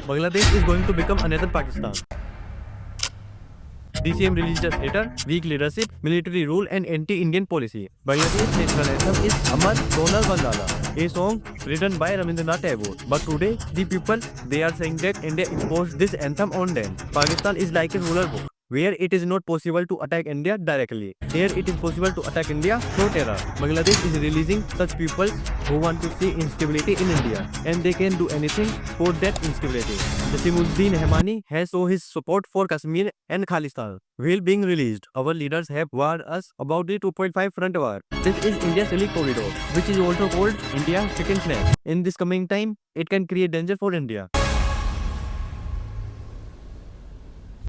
Bangladesh is going to become another Pakistan. The same religious hatred, weak leadership, military rule and anti-Indian policy. Bangladesh national anthem is Amar Sonar Bandala, a song written by Rabindranath Tagore. But today, the people, they are saying that India imposed this anthem on them. Pakistan is like a ruler book, where it is not possible to attack India directly. Here it is possible to attack India through terror. Bangladesh is releasing such people who want to see instability in India, and they can do anything for that instability. Jasimuddin Hemani has shown his support for Kashmir and Khalistan. While being released, our leaders have warned us about the 2.5 front war. This is India's Silk Corridor, which is also called India's chicken snake. In this coming time, it can create danger for India.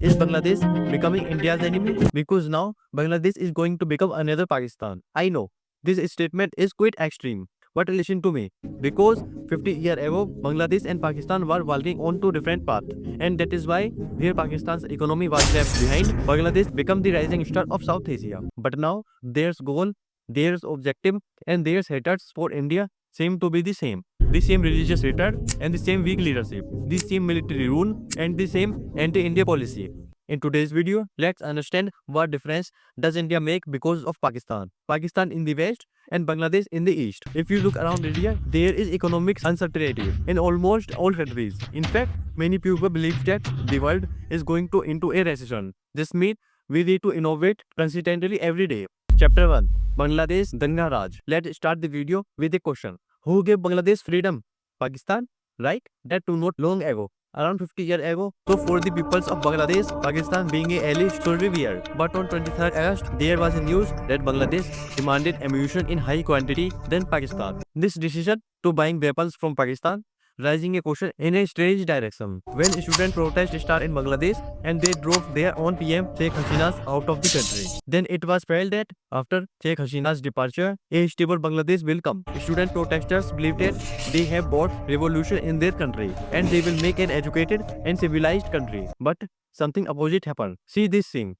Is Bangladesh becoming India's enemy? Because now Bangladesh is going to become another Pakistan. I know this statement is quite extreme, but listen to me. Because 50 years ago, Bangladesh and Pakistan were walking on two different paths, and that is why where Pakistan's economy was left behind, Bangladesh became the rising star of South Asia. But now their goal, their objective, and their hatred for India seem to be the same. The same religious hatred and the same weak leadership, the same military rule and the same anti-India policy. In today's video, let's understand what difference does India make because of Pakistan. Pakistan in the west and Bangladesh in the east. If you look around India, there is economic uncertainty in almost all countries. In fact, many people believe that the world is going into a recession. This means we need to innovate consistently every day. Chapter 1. Bangladesh Danga Raj. Let's start the video with a question. Who gave Bangladesh freedom? Pakistan, right? That too not long ago, around 50 years ago. So for the peoples of Bangladesh, Pakistan being a ally should be weird. But on 23rd August, there was a news that Bangladesh demanded ammunition in high quantity than Pakistan. This decision to buying weapons from Pakistan raising a question in a strange direction. When student protests start in Bangladesh and they drove their own PM Sheikh Hasina's out of the country. Then it was felt that after Sheikh Hasina's departure, a stable Bangladesh will come. Student protesters believe that they have brought revolution in their country and they will make an educated and civilized country. But something opposite happened. See this scene.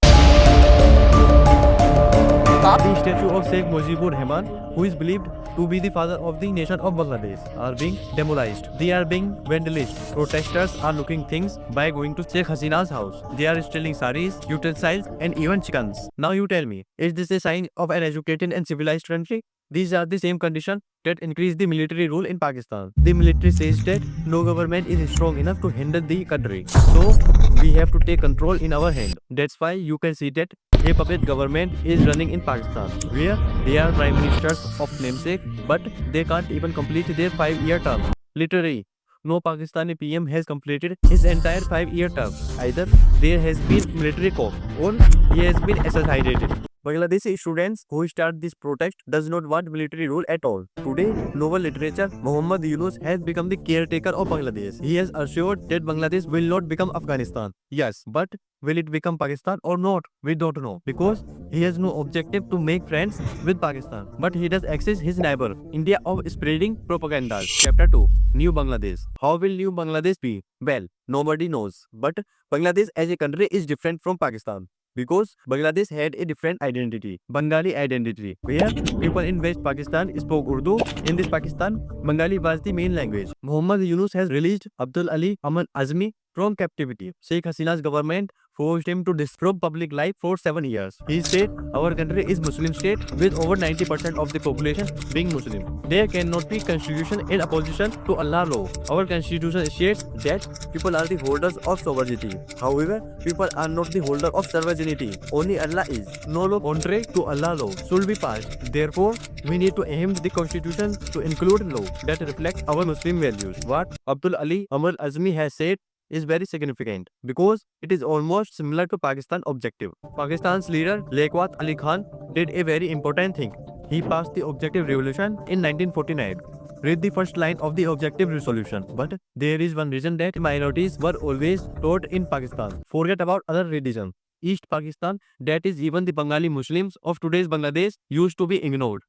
The statue of Sheikh Mujibur Rahman, who is believed to be the father of the nation of Bangladesh, are being demolished. They are being vandalized. Protesters are looting things by going to Sheikh Hasina's house. They are stealing saris, utensils, and even chickens. Now you tell me, is this a sign of an educated and civilized country? These are the same conditions that increase the military rule in Pakistan. The military says that no government is strong enough to handle the country. So we have to take control in our hand. That's why you can see that a puppet government is running in Pakistan, where they are prime ministers of namesake, but they can't even complete their 5-year term. Literally, no Pakistani PM has completed his entire 5-year term. Either there has been military coup or he has been assassinated. Bangladeshi students who start this protest does not want military rule at all. Today, novel literature Muhammad Yunus has become the caretaker of Bangladesh. He has assured that Bangladesh will not become Afghanistan. Yes, but will it become Pakistan or not? We don't know. Because he has no objective to make friends with Pakistan. But he does access his neighbor, India, of spreading propaganda. Chapter 2. New Bangladesh. How will New Bangladesh be? Well, nobody knows. But Bangladesh as a country is different from Pakistan. Because Bangladesh had a different identity, Bengali identity, where people in West Pakistan spoke Urdu. In this Pakistan, Bengali was the main language. Muhammad Yunus has released Abdul Ali Aman Azmi from captivity. Sheikh Hasina's government forced him to disrobe public life for 7 years. He said, our country is Muslim state with over 90% of the population being Muslim. There cannot be constitution in opposition to Allah law. Our constitution states that people are the holders of sovereignty. However, people are not the holder of sovereignty. Only Allah is. No law contrary to Allah law should be passed. Therefore, we need to amend the constitution to include law that reflect our Muslim values. What Abdul Ali Amal Azmi has said is very significant because it is almost similar to Pakistan's objective. Pakistan's leader Liaquat Ali Khan did a very important thing. He passed the Objective Revolution in 1949. Read the first line of the Objective Resolution. But there is one reason that minorities were always taught in Pakistan. Forget about other religions. East Pakistan, that is even the Bengali Muslims of today's Bangladesh, used to be ignored.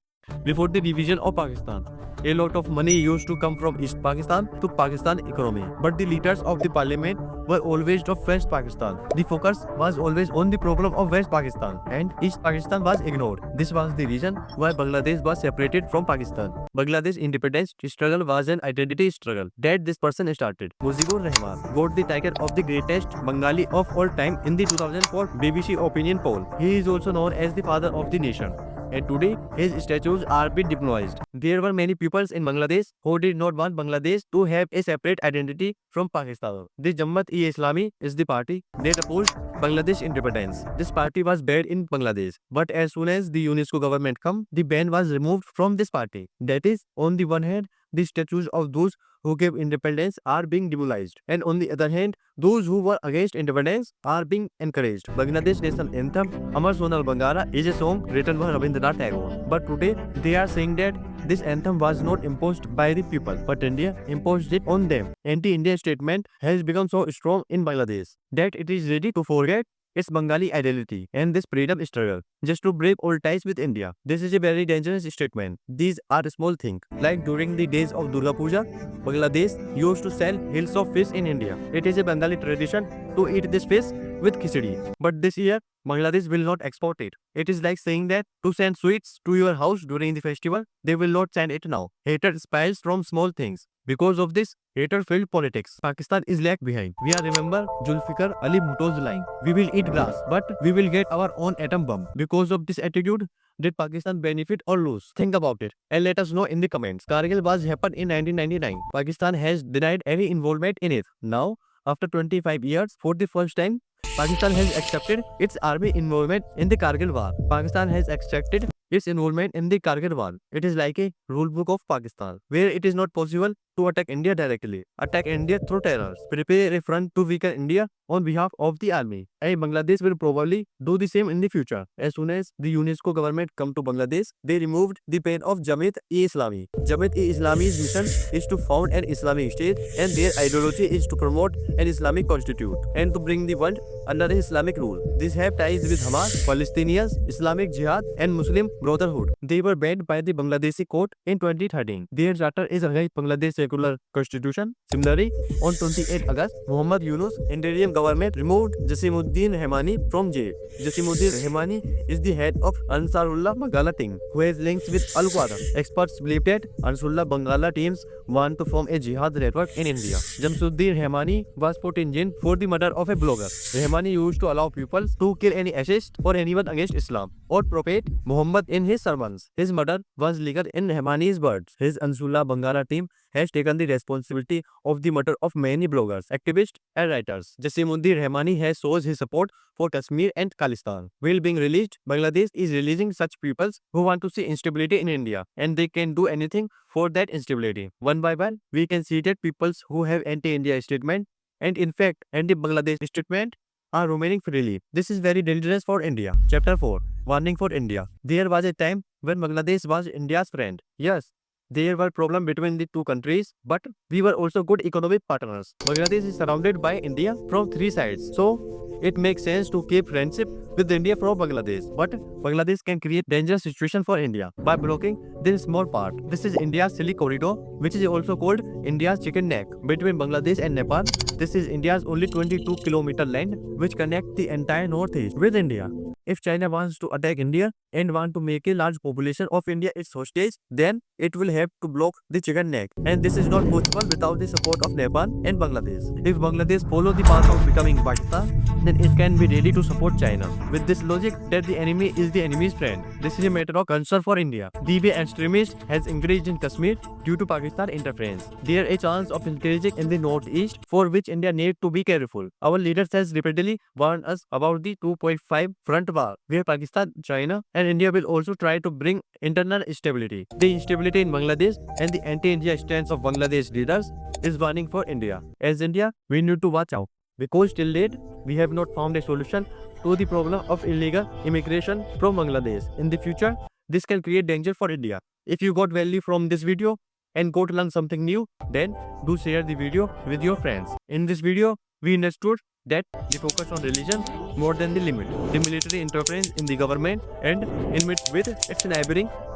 Before the division of Pakistan, a lot of money used to come from East Pakistan to Pakistan economy. But the leaders of the parliament were always of West Pakistan. The focus was always on the problem of West Pakistan and East Pakistan was ignored. This was the reason why Bangladesh was separated from Pakistan. Bangladesh independence struggle was an identity struggle that this person started. Mujibur Rahman got the title of the greatest Bengali of all time in the 2004 BBC opinion poll. He is also known as the father of the nation. And today, his statues are being demolished. There were many peoples in Bangladesh who did not want Bangladesh to have a separate identity from Pakistan. The Jamaat-e-Islami is the party that opposed Bangladesh independence. This party was banned in Bangladesh, but as soon as the UNESCO government came, the ban was removed from this party. That is, on the one hand, the statues of those who gave independence are being demolished, and on the other hand, those who were against independence are being encouraged. Bangladesh national anthem Amar Sonal Bangala is a song written by Rabindranath Tagore. But today they are saying that this anthem was not imposed by the people, but India imposed it on them. Anti-India statement has become so strong in Bangladesh that it is ready to forget its Bengali identity and this freedom struggle just to break old ties with India. This is a very dangerous statement. These are small things. Like during the days of Durga Puja, Bangladesh used to sell hills of fish in India. It is a Bengali tradition to eat this fish with khichdi. But this year, Bangladesh will not export it. It is like saying that to send sweets to your house during the festival, they will not send it now. Hatred spiles from small things. Because of this hatred-filled politics, Pakistan is lag behind. We are remember Zulfikar Ali Bhutto's line, "We will eat grass, but we will get our own atom bomb." Because of this attitude, did Pakistan benefit or lose? Think about it and let us know in the comments. Kargil was happened in 1999. Pakistan has denied any involvement in it. Now, after 25 years, for the first time, Pakistan has accepted its army involvement in the Kargil war. Pakistan has accepted its involvement in the Kargil war. It is like a rule book of Pakistan, where it is not possible to attack India directly. Attack India through terrors. Prepare a front to weaken India on behalf of the army. And Bangladesh will probably do the same in the future. As soon as the UNESCO government come to Bangladesh, they removed the ban of Jamaat-e-Islami. Jamaat-e-Islami's mission is to found an Islamic state and their ideology is to promote an Islamic constitute and to bring the world under Islamic rule. These have ties with Hamas, Palestinians, Islamic Jihad and Muslim Brotherhood. They were banned by the Bangladeshi court in 2013. Their charter is against Bangladesh secular constitution. Similarly, on 28 August, Muhammad Yunus interim government removed Jasimuddin Rahmani from jail. Jasimuddin Rahmani is the head of Ansarullah Bangala team, who has links with Al-Qaeda. Experts believe that Ansarullah Bangala teams want to form a jihad network in India. Jamsuddin Rahmani was put in jail for the murder of a blogger. Rahmani used to allow people to kill any atheist or anyone against Islam or prophet Muhammad in his sermons. His murder was legal in Rahmani's words. His Ansarullah Bangala team has taken the responsibility of the murder of many bloggers, activists and writers. Jasimuddin Rahmani has shown his support for Kashmir and Khalistan. While being released, Bangladesh is releasing such peoples who want to see instability in India and they can do anything for that instability. One by one, we can see that peoples who have anti-India statement and in fact anti-Bangladesh statement are roaming freely. This is very dangerous for India. Chapter 4. Warning for India. There was a time when Bangladesh was India's friend. Yes, there were problems between the two countries, but we were also good economic partners. Bangladesh is surrounded by India from three sides, so it makes sense to keep friendship with India from Bangladesh. But Bangladesh can create dangerous situation for India by blocking this small part. This is India's Silk Corridor, which is also called India's chicken neck between Bangladesh and Nepal. This is India's only 22-kilometer land which connects the entire northeast with India. If China wants to attack India and want to make a large population of India its hostage, then it will have to block the chicken neck. And this is not possible without the support of Nepal and Bangladesh. If Bangladesh follow the path of becoming Pakistan, then it can be ready to support China. With this logic that the enemy is the enemy's friend, this is a matter of concern for India. The way extremists has increased in Kashmir due to Pakistan interference. There is a chance of increasing in the northeast for which India needs to be careful. Our leaders has repeatedly warned us about the 2.5 front war, where Pakistan, China and India will also try to bring internal stability. The instability in Bangladesh and the anti-India stance of Bangladesh leaders is warning for India. As India, we need to watch out because till date, we have not found a solution to the problem of illegal immigration from Bangladesh. In the future, this can create danger for India. If you got value from this video and got to learn something new, then do share the video with your friends. In this video, we understood that the focus on religion more than the limit, the military interference in the government and in with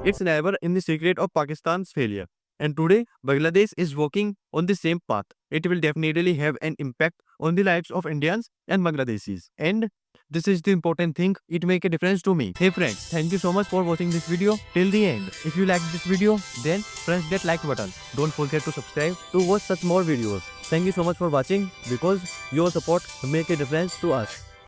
its neighbor in the secret of Pakistan's failure. And today, Bangladesh is walking on the same path. It will definitely have an impact on the lives of Indians and Bangladeshis. And this is the important thing. It make a difference to me. Hey friends, thank you so much for watching this video till the end. If you like this video, then press that like button. Don't forget to subscribe to watch such more videos. Thank you so much for watching because your support make a difference to us.